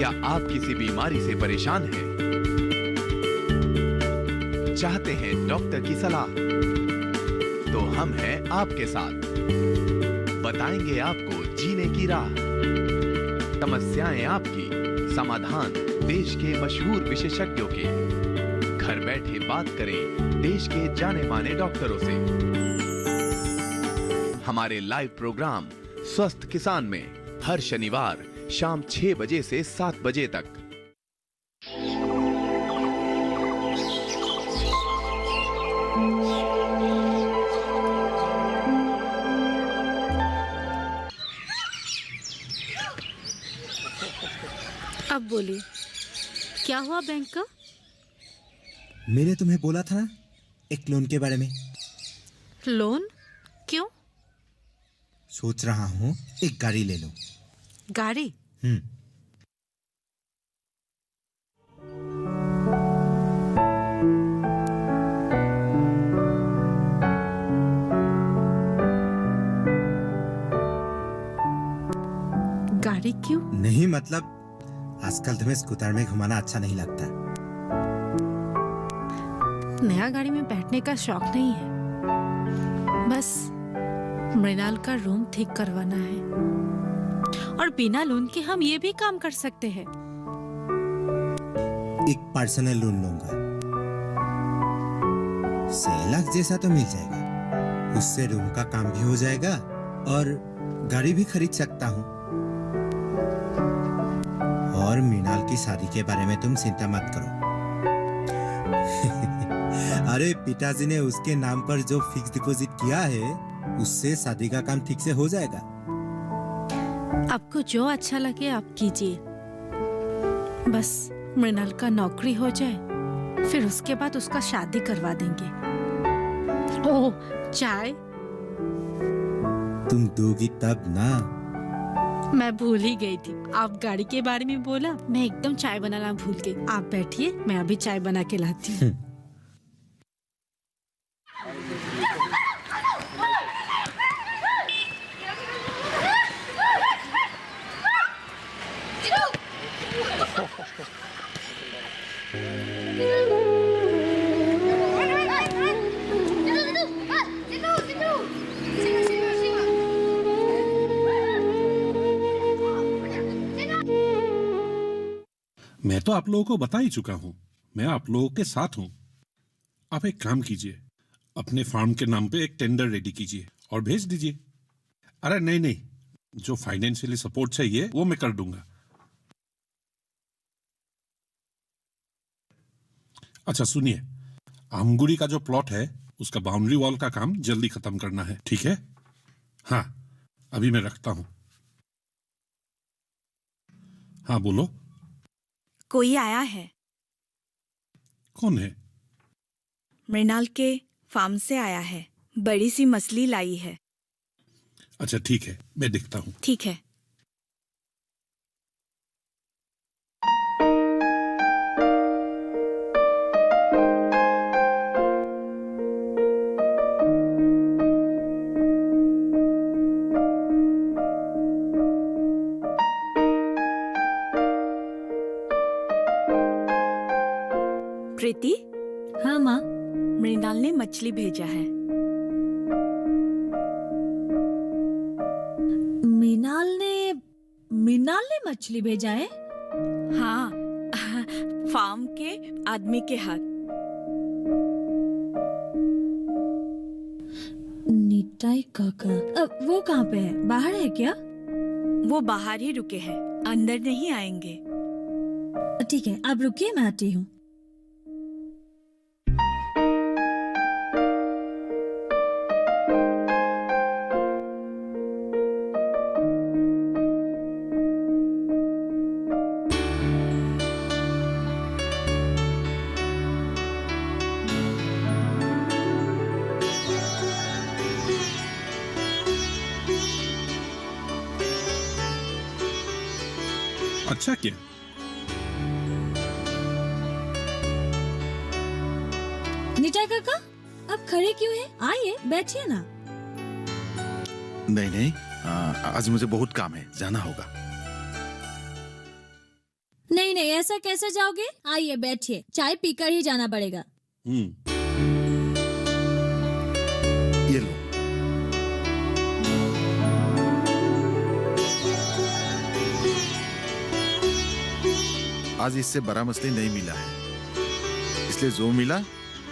क्या आप किसी बीमारी से परेशान हैं? चाहते हैं डॉक्टर की सलाह? तो हम हैं आपके साथ। बताएंगे आपको जीने की राह। समस्याएं आपकी, समाधान देश के मशहूर विशेषज्ञों के। घर बैठे बात करें देश के जाने माने डॉक्टरों से। हमारे लाइव प्रोग्राम स्वस्थ किसान में हर शनिवार शाम 6 बजे से 7 बजे तक। अब बोलिए, क्या हुआ बैंक का? मैंने तुम्हें बोला था ना एक लोन के बारे में। लोन? क्यों? सोच रहा हूँ एक गाड़ी ले लो। गाड़ी? गाड़ी क्यों? नहीं मतलब आजकल तुम्हें स्कूटर में घुमाना अच्छा नहीं लगता। नया गाड़ी में बैठने का शौक नहीं है, बस मृणाल का रूम ठीक करवाना है। और बिना लोन के हम ये भी काम कर सकते हैं। एक पर्सनल लोन लूंगा, 6 लाख जैसा तो मिल जाएगा। उससे रूम का काम भी हो जाएगा और गाड़ी भी खरीद सकता हूँ। और मृणाल की शादी के बारे में तुम चिंता मत करो। अरे पिताजी ने उसके नाम पर जो फिक्स डिपॉजिट किया है उससे शादी का काम ठीक से हो जाएगा। आपको जो अच्छा लगे आप कीजिए, बस मृणाल का नौकरी हो जाए, फिर उसके बाद उसका शादी करवा देंगे। ओह, चाय? तुम दोगी तब ना। मैं भूल ही गई थी, आप गाड़ी के बारे में बोला, मैं एकदम चाय बनाना भूल गई। आप बैठिए, मैं अभी चाय बना के लाती हूँ। मैं तो आप लोगों को बता ही चुका हूं, मैं आप लोगों के साथ हूं। आप एक काम कीजिए, अपने फार्म के नाम पे एक टेंडर रेडी कीजिए और भेज दीजिए। अरे नहीं, जो फाइनेंशियली सपोर्ट चाहिए वो मैं कर दूंगा। अच्छा सुनिए, आमगुड़ी का जो प्लॉट है उसका बाउंड्री वॉल का काम जल्दी खत्म करना है, ठीक है? हाँ, अभी मैं रखता हूं। हाँ बोलो। कोई आया है। कौन है? मृणाल के फार्म से आया है, बड़ी सी मछली लाई है। अच्छा ठीक है, मैं देखता हूं। ठीक है। प्रीति। हाँ माँ। मृणाल ने मछली भेजा है। मृणाल ने मछली भेजा है? हाँ, फार्म के आदमी के हाथ। निताई काका, वो कहाँ पे है? बाहर है क्या? वो बाहर ही रुके हैं, अंदर नहीं आएंगे। ठीक है, आप रुकिए, मैं आती हूँ। अच्छा क्या? निताई काका, आप खड़े क्यों हैं? आइए, बैठिए ना। नहीं, आज मुझे बहुत काम है, जाना होगा। नहीं नहीं, ऐसा कैसे जाओगे? आइए बैठिए, चाय पीकर ही जाना पड़ेगा। ये लो। आज इससे बड़ा मछली नहीं मिला है, इसलिए जो मिला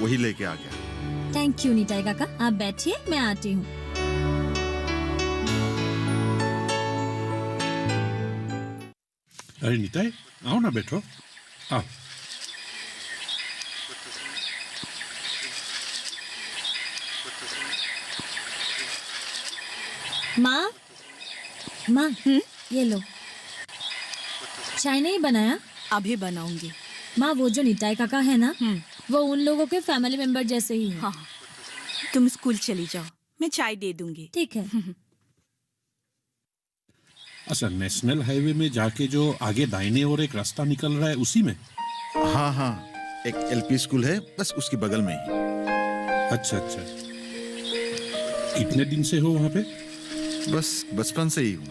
वही लेके आ गया। थैंक यू निताई काका, आप बैठिए, मैं आती हूँ। अरे निताई, आओ ना, बैठो, आओ। माँ, माँ, ये लो। चाय नहीं बनाया? अभी बनाऊंगी। माँ, वो जो निताई काका है ना, वो उन लोगों के फैमिली मेंबर जैसे ही है। हाँ, तुम स्कूल चली जाओ, मैं चाय दे दूंगी। ठीक है। अच्छा, नेशनल हाईवे में जाके जो आगे दाहिने और एक रास्ता निकल रहा है, उसी में? हाँ हाँ, एक एलपी स्कूल है, बस उसके बगल में ही। अच्छा अच्छा। कितने दिन से हो वहाँ पे? बस बचपन से ही हूँ।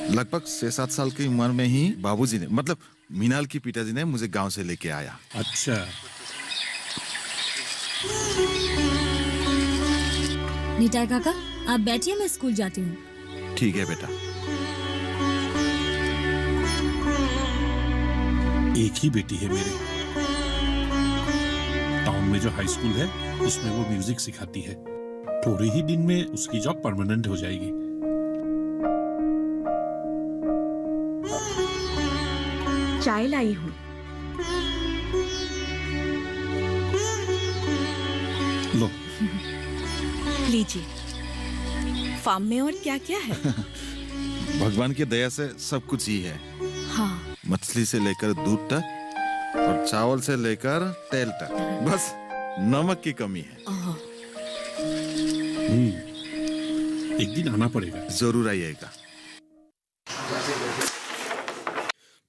लगभग 6-7 साल की उम्र में ही बाबूजी ने, मतलब मीनाल की पिताजी ने मुझे गांव से लेके आया। अच्छा। निताई काका, आप बैठिए, मैं स्कूल जाती हूँ। ठीक है बेटा। एक ही बेटी है मेरी। टाउन में जो हाई स्कूल है, उसमें वो म्यूजिक सिखाती है। थोड़े ही दिन में उसकी जॉब परमानेंट हो जाएगी। चाय लाई हूँ। लो। लीजिए। फार्म में और क्या क्या है? भगवान की दया से सब कुछ ही है। हाँ, मछली से लेकर दूध तक और चावल से लेकर तेल तक, बस नमक की कमी है। एक दिन आना पड़ेगा। जरूर आइएगा।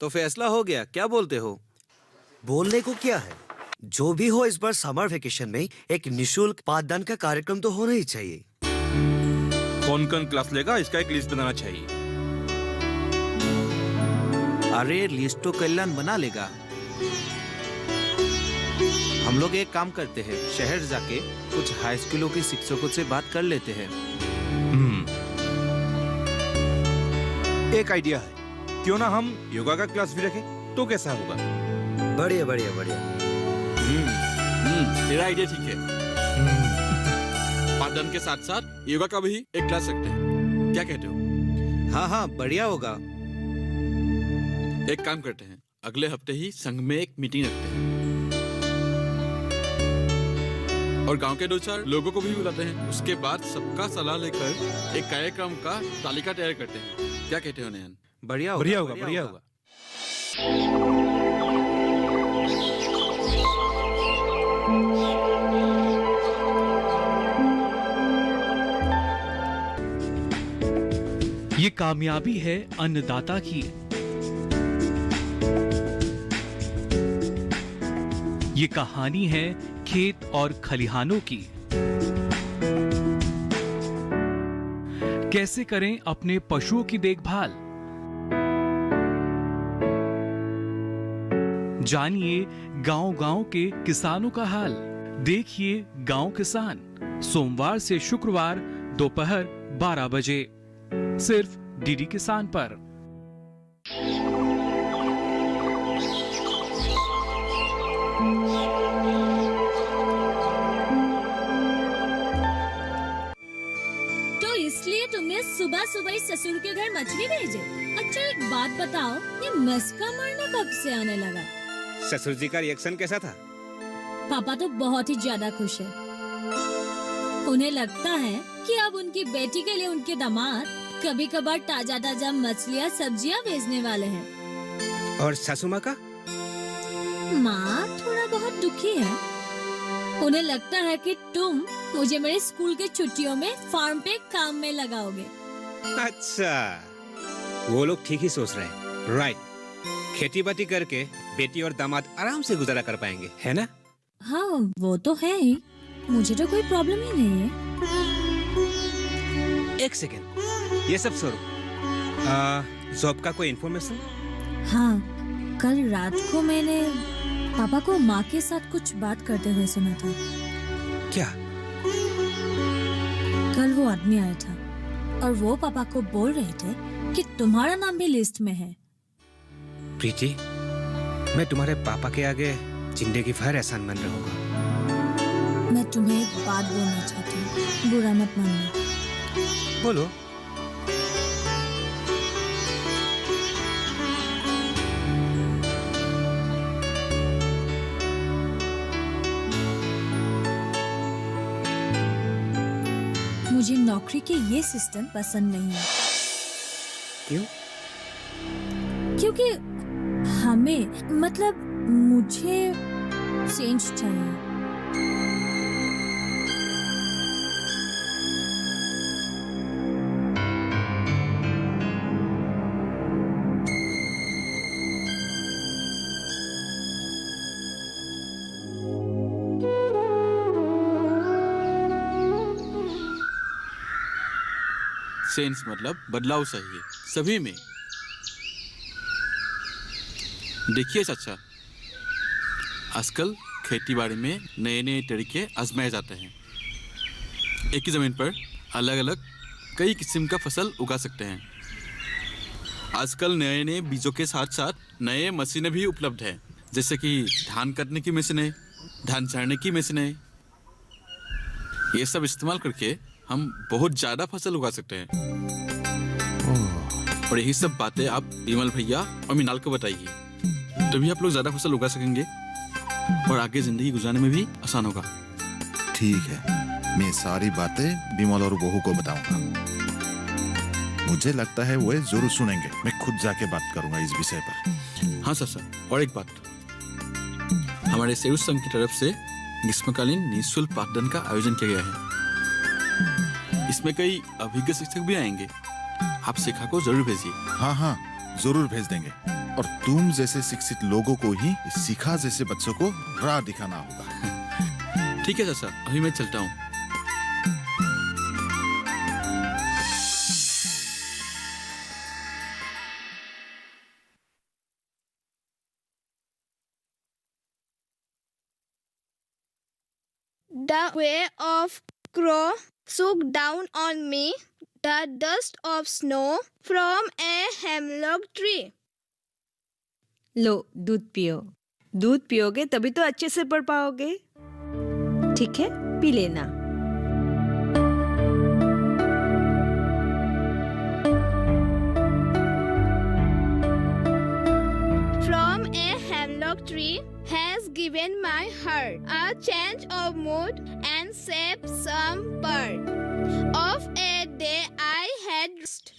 तो फैसला हो गया, क्या बोलते हो? बोलने को क्या है, जो भी हो इस बार समर वेकेशन में एक निशुल्क पाठदान का कार्यक्रम तो होना ही चाहिए। कौन कौन क्लास लेगा, इसका एक लिस्ट बनाना चाहिए। अरे लिस्ट तो कल्याण बना लेगा। हम लोग एक काम करते हैं, शहर जाके कुछ हाई स्कूलों के शिक्षकों से बात कर लेते हैं। एक आइडिया है, क्यों ना हम योगा का क्लास भी रखें, तो कैसा होगा? बढ़िया बढ़िया बढ़िया। तेरा आइडिया ठीक है। पाठदान के साथ साथ योगा का भी एक क्लास रखते हैं, क्या कहते हो? हाँ हाँ, बढ़िया होगा। एक काम करते हैं, अगले हफ्ते ही संघ में एक मीटिंग रखते हैं और गांव के 2-4 लोगों को भी बुलाते हैं। उसके बाद सबका सलाह लेकर एक कार्यक्रम का तालिका तैयार करते हैं, क्या कहते हो नयन? बढ़िया होगा, बढ़िया होगा, बढ़िया होगा। ये कामयाबी है अन्नदाता की। ये कहानी है खेत और खलिहानों की। कैसे करें अपने पशुओं की देखभाल, जानिए गांव-गांव के किसानों का हाल। देखिए गांव किसान, सोमवार से शुक्रवार दोपहर 12 बजे, सिर्फ डीडी किसान पर। तो इसलिए तुमने सुबह सुबह ही ससुर के घर मछली भेजे? अच्छा एक बात बताओ, ये मस्का मारना कब से आने लगा? ससुर जी का रिएक्शन कैसा था? पापा तो बहुत ही ज्यादा खुश है। उन्हें लगता है कि अब उनकी बेटी के लिए उनके दामाद कभी कभार ताजा ताजा मछलियाँ सब्जियाँ भेजने वाले हैं। और सासू माँ का? माँ थोड़ा बहुत दुखी है। उन्हें लगता है कि तुम मुझे मेरे स्कूल के छुट्टियों में फार्म पे काम में लगाओगे। अच्छा, वो लोग ठीक ही सोच रहे हैं, राइट। खेती बाड़ी करके बेटी और दामाद आराम से गुजारा कर पाएंगे, है ना? हाँ वो तो है ही, मुझे तो कोई प्रॉब्लम ही नहीं है। एक सेकेंड, ये सब छोड़ो। जॉब का कोई इन्फॉर्मेशन? हाँ कल रात को मैंने पापा को माँ के साथ कुछ बात करते हुए सुना था। क्या? कल वो आदमी आया था और वो पापा को बोल रहे थे कि तुम्हारा नाम भी लिस्ट में है। प्रीति, मैं तुम्हारे पापा के आगे जिंदगी भर एहसान मन रहूंगा। मैं तुम्हें एक बात बोलना चाहती हूँ, बुरा मत मानना। बोलो। मुझे नौकरी के ये सिस्टम पसंद नहीं है। क्यों? क्योंकि हमें मतलब मुझे चेंज चाहिए। सेंस मतलब बदलाव चाहिए सभी में। देखिए चाचा, आजकल खेती बाड़ी में नए नए तरीके आजमाए जाते हैं। एक ही जमीन पर अलग अलग कई किस्म का फसल उगा सकते हैं। आजकल नए नए बीजों के साथ साथ नए मशीनें भी उपलब्ध हैं, जैसे कि धान काटने की मशीनें, धान झाड़ने की मशीनें। ये सब इस्तेमाल करके हम बहुत ज़्यादा फसल उगा सकते हैं। और यही सब बातें आप विमल भैया और मीनाल को बताइए, तभी आप लोग ज़्यादा फसल उगा सकेंगे और आगे जिंदगी गुजारने में भी आसान होगा। ठीक है, मैं सारी बातें विमल और बहू को बताऊंगा। मुझे लगता है वो जरूर सुनेंगे। मैं खुद जाके बात करूंगा इस विषय पर। हाँ सर, और एक बात, हमारे सेवक संघ की तरफ से ग्रीष्मकालीन निःशुल्क पाठदान का आयोजन किया गया है। इसमें कई अभिज्ञ शिक्षक भी आएंगे। आप शिक्षा को जरूर भेजिए। हाँ हाँ, जरूर भेज देंगे। और तुम जैसे शिक्षित लोगों को ही शिखा जैसे बच्चों को राह दिखाना होगा। ठीक है सर, अभी मैं चलता हूँ। The way of crow shook down on me the dust of snow from a hemlock tree. लो दूध पियो। दूध पियोगे तभी तो अच्छे से पढ़ पाओगे। ठीक है, पी लेना। From a hemlock tree has given my heart a change of mood and saved some part of a day I had lost.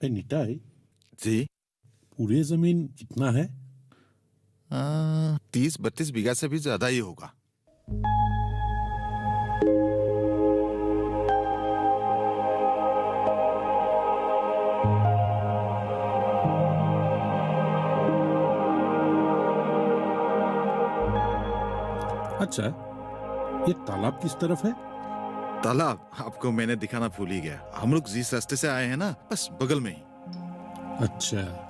Nitai, जी, पूरे जमीन कितना है? 30-32 बीघा से भी ज्यादा ही होगा। अच्छा, ये तालाब किस तरफ है? तालाब आपको मैंने दिखाना भूल ही गया। हम लोग जिस रास्ते से आए हैं ना, बस बगल में ही। अच्छा,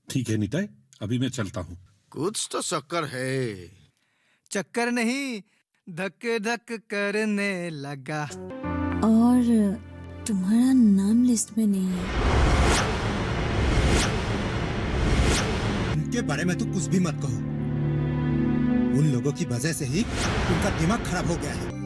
ठीक है निताई, अभी मैं चलता हूँ। कुछ तो शक्कर है। चक्कर नहीं, धक धक करने लगा। और तुम्हारा नाम लिस्ट में नहीं है। उनके बारे में तो कुछ भी मत कहो। उन लोगों की वजह से ही उनका दिमाग खराब हो गया है।